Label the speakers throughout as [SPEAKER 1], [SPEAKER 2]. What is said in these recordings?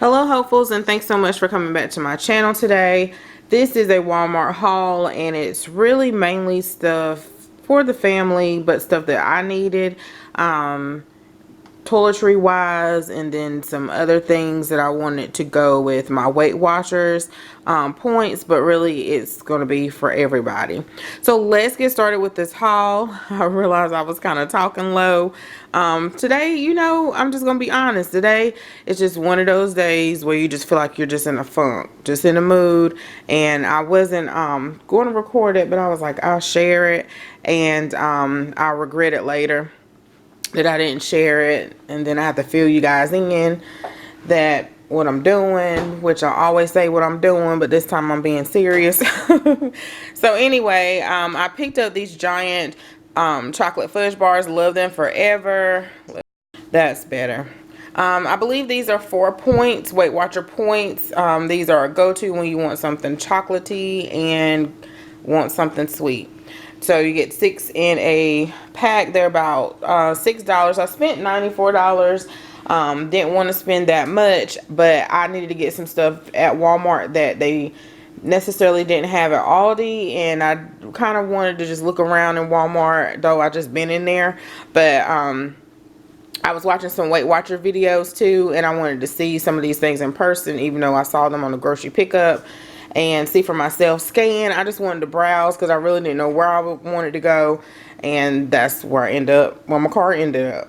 [SPEAKER 1] Hello hopefuls, and thanks so much for coming back to my channel today. This is a Walmart haul, and it's really mainly stuff for the family, but stuff that I needed, toiletry wise, and then some other things that I wanted to go with my Weight Watchers points, but really it's going to be for everybody. So let's get started with this haul. I realized I was kind of talking low. Today, you know, I'm just going to be honest. Today it's just one of those days where you just feel like you're just in a funk, just in a mood, and I wasn't going to record it, but I was like, I'll share it, and I'll regret it later that I didn't share it, and then I have to fill you guys in that what I'm doing, which I always say what I'm doing, but this time I'm being serious. So anyway, I picked up these giant chocolate fudge bars. Love them forever. That's better. I believe these are 4 points, Weight Watcher points. These are a go-to when you want something chocolatey and want something sweet. So you get 6 in a pack. They're about $6. I spent $94. Didn't want to spend that much, but I needed to get some stuff at Walmart that they necessarily didn't have at Aldi, and I kind of wanted to just look around in Walmart, though I just been in there. But I was watching some Weight Watcher videos too, and I wanted to see some of these things in person, even though I saw them on the grocery pickup, and see for myself, scan. I just wanted to browse because I really didn't know where I wanted to go, and that's where I ended up, where my car ended up.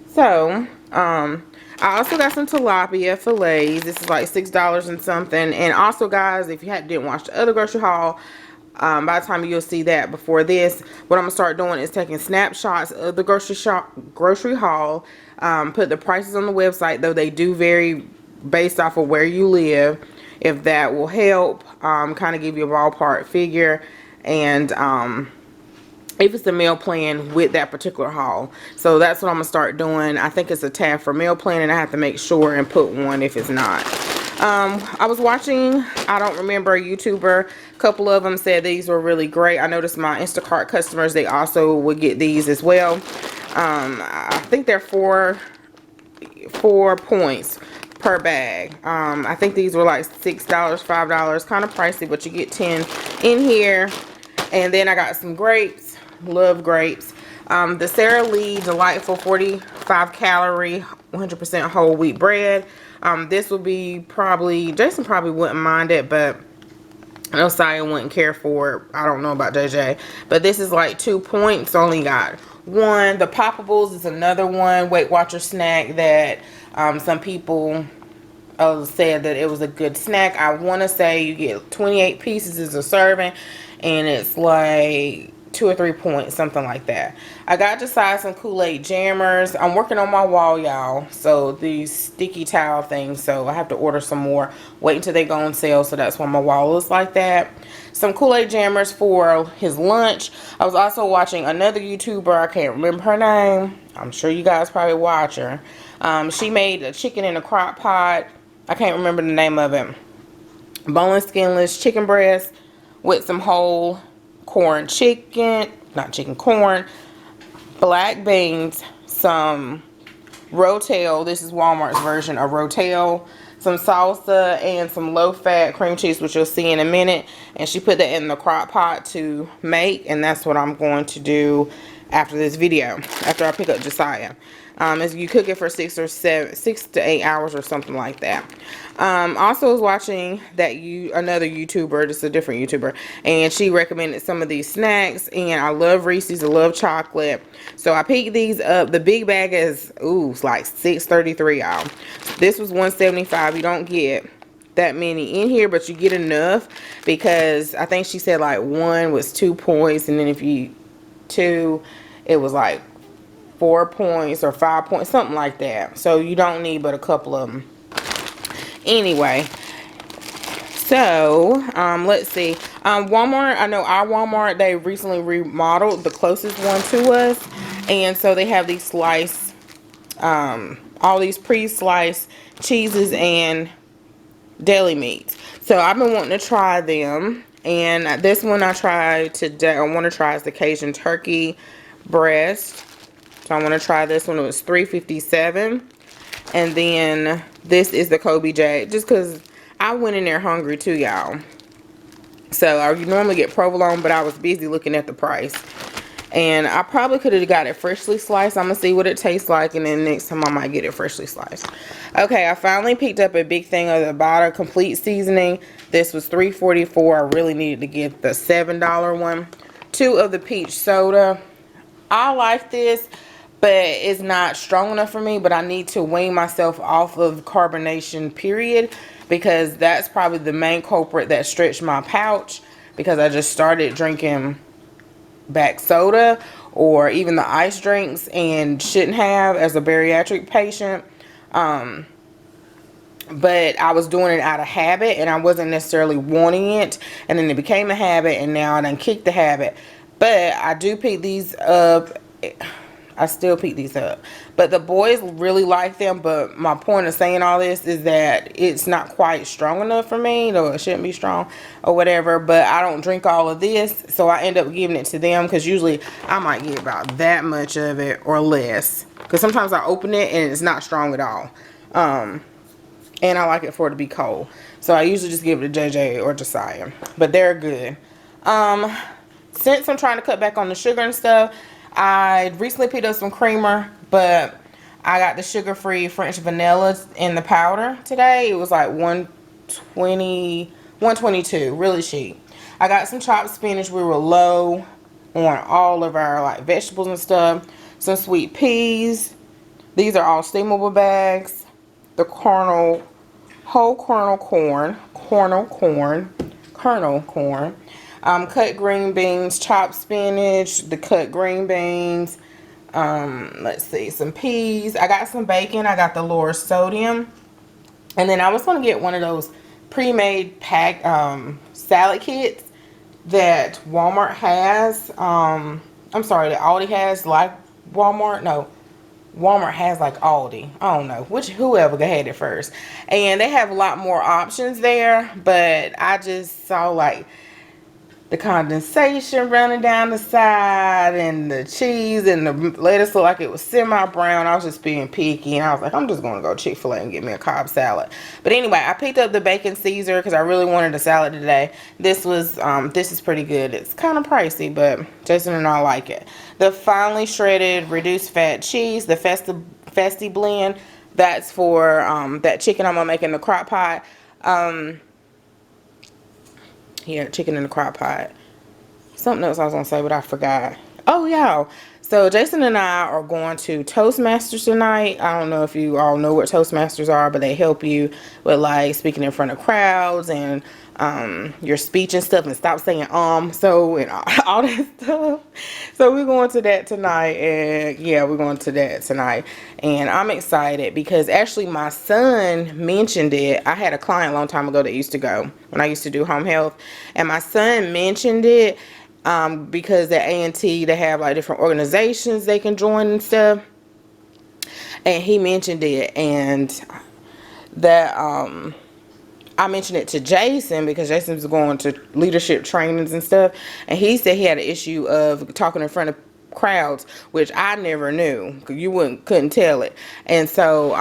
[SPEAKER 1] So I also got some tilapia fillets. This is like $6 and something. And also, guys, if you didn't watch the other grocery haul, by the time you'll see that before this, what I'm gonna start doing is taking snapshots of the grocery haul. Put the prices on the website, though they do vary based off of where you live. If that will help, kind of give you a ballpark figure, and if it's a meal plan with that particular haul. So that's what I'm gonna start doing. I think it's a tab for meal plan, and I have to make sure and put one if it's not. I was watching, I don't remember, a YouTuber. A couple of them said these were really great. I noticed my Instacart customers, they also would get these as well. I think they're four points per bag. I think these were like $6, $5, kind of pricey, but you get 10 in here. And then I got some grapes. Love grapes. The Sara Lee Delightful 45 calorie 100% whole wheat bread. This would be probably, Jason probably wouldn't mind it, but I know Saya wouldn't care for it. I don't know about JJ, but this is like 2 points. Only got one. The Poppables is another one, Weight Watcher snack that some people said that it was a good snack. I want to say you get 28 pieces as a serving, and it's like 2 or 3 points, something like that. I got Josiah some Kool-Aid jammers. I'm working on my wall, y'all, so these sticky towel things, so I have to order some more. Wait until they go on sale, so that's why my wall looks like that. Some Kool-Aid jammers for his lunch. I was also watching another YouTuber. I can't remember her name. I'm sure you guys probably watch her. She made a chicken in a crock pot. I can't remember the name of it. Boneless, skinless chicken breast with some whole corn chicken, not chicken, corn, black beans, some Rotel. This is Walmart's version of Rotel. Some salsa and some low-fat cream cheese, which you'll see in a minute. And she put that in the crock pot to make, and that's what I'm going to do after this video, after I pick up Josiah. As you cook it for 6 to 8 hours or something like that. Also was watching another YouTuber, just a different YouTuber, and she recommended some of these snacks, and I love Reese's, I love chocolate, so I picked these up. The big bag is it's like $6.33, y'all. This was $1.75. You don't get that many in here, but you get enough, because I think she said like one was 2 points, and then if you two, it was like 4 points or 5 points, something like that. So you don't need but a couple of them. Anyway, so let's see. Walmart, I know our Walmart, they recently remodeled the closest one to us, and so they have these sliced, all these pre-sliced cheeses and deli meats. So I've been wanting to try them, and this one I tried today. I want to try is the Cajun turkey breast. So I want to try this one. It was $3.57. And then This is the Kobe Jack, just because I went in there hungry too, y'all. So I normally get provolone, but I was busy looking at the price. And I probably could have got it freshly sliced. I'm going to see what it tastes like, and then next time I might get it freshly sliced. Okay, I finally picked up a big thing of the Bada Complete Seasoning. This was $3.44. I really needed to get the $7 one. 2 of the peach soda. I like this, but it's not strong enough for me. But I need to wean myself off of carbonation, period, because that's probably the main culprit that stretched my pouch, because I just started drinking back soda or even the ice drinks and shouldn't have as a bariatric patient. But I was doing it out of habit and I wasn't necessarily wanting it, and then it became a habit, and now I done kicked the habit. But I do pick these up. I still pick these up, but the boys really like them. But my point of saying all this is that it's not quite strong enough for me, though it shouldn't be strong or whatever. But I don't drink all of this, so I end up giving it to them, because usually I might get about that much of it or less, because sometimes I open it and it's not strong at all. And I like it for it to be cold, so I usually just give it to JJ or Josiah. But they're good. Since I'm trying to cut back on the sugar and stuff, I recently picked up some creamer, but I got the sugar-free French vanilla in the powder today. It was like $122, really cheap. I got some chopped spinach. We were low on all of our like vegetables and stuff. Some sweet peas. These are all steamable bags. The whole kernel corn. Cut green beans, chopped spinach, the cut green beans. Let's see, some peas. I got some bacon. I got the lower sodium. And then I was going to get one of those pre-made packed salad kits that Walmart has. I'm sorry, that Aldi has, like Walmart. No, Walmart has like Aldi. I don't know. Whoever had it first. And they have a lot more options there. But I just saw like the condensation running down the side, and the cheese and the lettuce looked like it was semi-brown. I was just being picky, and I was like, I'm just going to go Chick-fil-A and get me a Cobb salad. But anyway, I picked up the bacon Caesar because I really wanted a salad today. This is pretty good. It's kind of pricey, but Jason and I like it. The finely shredded reduced fat cheese, the Festy blend, that's for that chicken I'm going to make in the crock pot. Here, chicken in the crock pot. Something else I was going to say, but I forgot. Oh, yeah. So, Jason and I are going to Toastmasters tonight. I don't know if you all know what Toastmasters are, but they help you with, like, speaking in front of crowds and your speech and stuff, and stop saying so, and all that stuff. So, we're going to that tonight, and, yeah, we're going to that tonight. And I'm excited because, actually, my son mentioned it. I had a client a long time ago that used to go when I used to do home health, and my son mentioned it. Because at A&T they have like different organizations they can join and stuff, and he mentioned it, and that I mentioned it to Jason because Jason was going to leadership trainings and stuff, and he said he had an issue of talking in front of crowds, which I never knew because you couldn't tell it. And so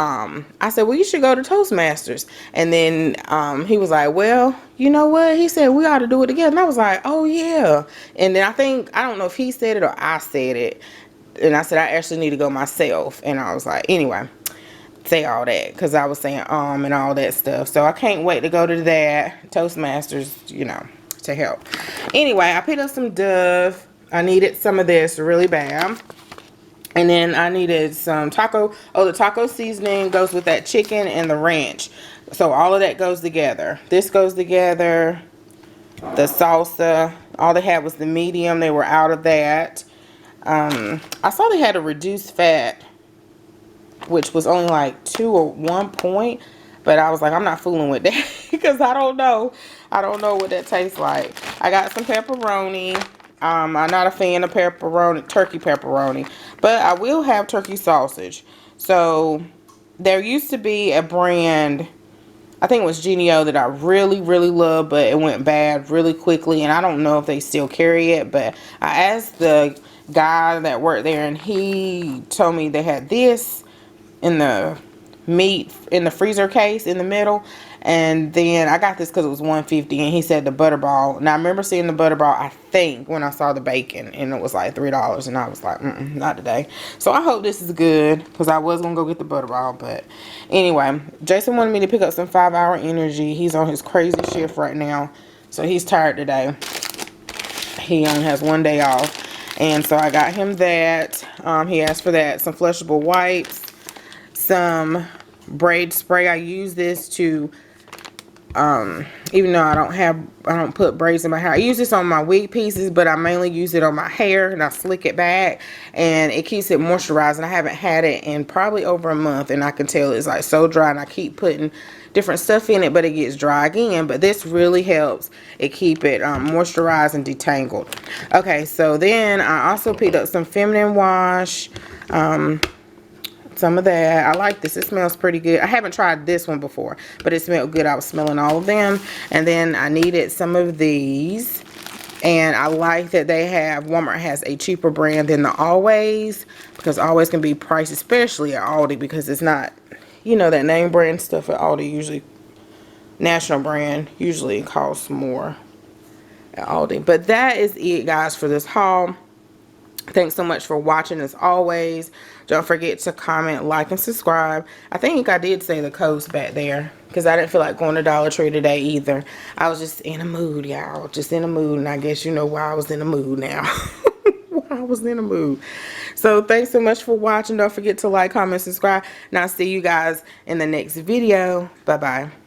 [SPEAKER 1] I said, well, you should go to Toastmasters. And then he was like, well, you know what, he said we ought to do it together. And I was like, oh yeah. And then I don't know if he said it or I said it, and I said I actually need to go myself. And I was like, anyway, say all that because I was saying and all that stuff. So I can't wait to go to that Toastmasters, you know, to help. Anyway, I picked up some Dove. I needed some of this really bad. And then I needed some taco. Oh, the taco seasoning goes with that chicken and the ranch. So all of that goes together. This goes together. The salsa. All they had was the medium. They were out of that. I saw they had a reduced fat, which was only like 2 or 1 point. But I was like, I'm not fooling with that because I don't know. I don't know what that tastes like. I got some pepperoni. I'm not a fan of turkey pepperoni, but I will have turkey sausage. So there used to be a brand, I think it was Genio, that I really, really loved, but it went bad really quickly, and I don't know if they still carry it. But I asked the guy that worked there, and he told me they had this in the meat in the freezer case in the middle. And then I got this because it was $1.50, and he said the butterball. Now I remember seeing the butterball, I think, when I saw the bacon, and it was like $3, and I was like, not today. So I hope this is good, because I was gonna go get the butterball. But anyway, Jason wanted me to pick up some 5-hour energy. He's on his crazy shift right now, so he's tired today. He only has 1 day off, and so I got him that. He asked for that, some flushable wipes, some braid spray. I use this to even though I don't put braids in my hair, I use this on my wig pieces, but I mainly use it on my hair, and I slick it back, and it keeps it moisturized. And I haven't had it in probably over a month, and I can tell it's like so dry, and I keep putting different stuff in it, but it gets dry again. But this really helps it keep it moisturized and detangled. Okay, so then I also picked up some feminine wash, some of that. I like this. It smells pretty good. I haven't tried this one before, but it smelled good. I was smelling all of them. And then I needed some of these, and I like that they have, Walmart has a cheaper brand than the Always, because Always can be pricey, especially at Aldi, because it's not, you know, that name brand stuff at Aldi usually, national brand usually costs more at Aldi. But that is it, guys, for this haul. Thanks so much for watching. As always, don't forget to comment, like, and subscribe. I think I did say the codes back there, because I didn't feel like going to Dollar Tree today either. I was just in a mood, y'all. Just in a mood, and I guess you know why I was in a mood now. Why I was in a mood. So thanks so much for watching. Don't forget to like, comment, subscribe, and I'll see you guys in the next video. Bye-bye.